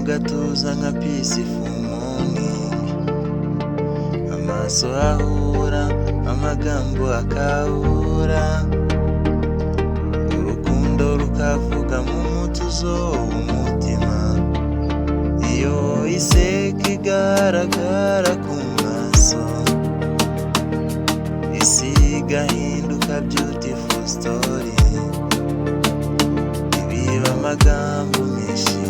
gatuza nka peaceful morning. Amaso ahura, amagambo akabura, urukundo rukavuga mu mutuzo w'umutima. Iyo iseka igaragara ku maso, isi igahinduka beautiful story. Ntibiba amagambo menshi,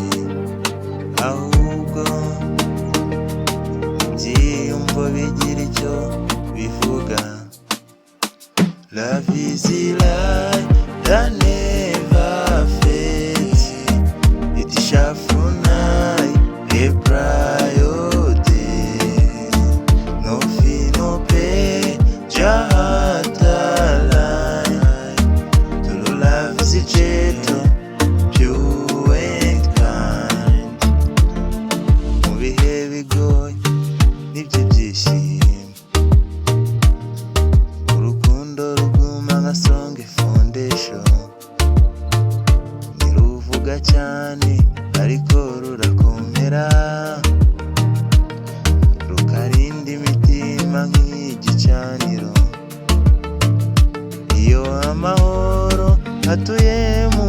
ahubwo ibyiyumvo bigira icyo bivuga. Love is a lie that never fades. It shall from night, a bright day. No fee, no pay, just heart alive. True love is a gentle, pure and kind. Mu bihe bigoye nibyo byishimo, urukundo ruguma nka strong foundation. Ntiruvuga cyane ariko rurakomera, rukarinda imitima nk'igicaniro. Iyo amahoro atuye mu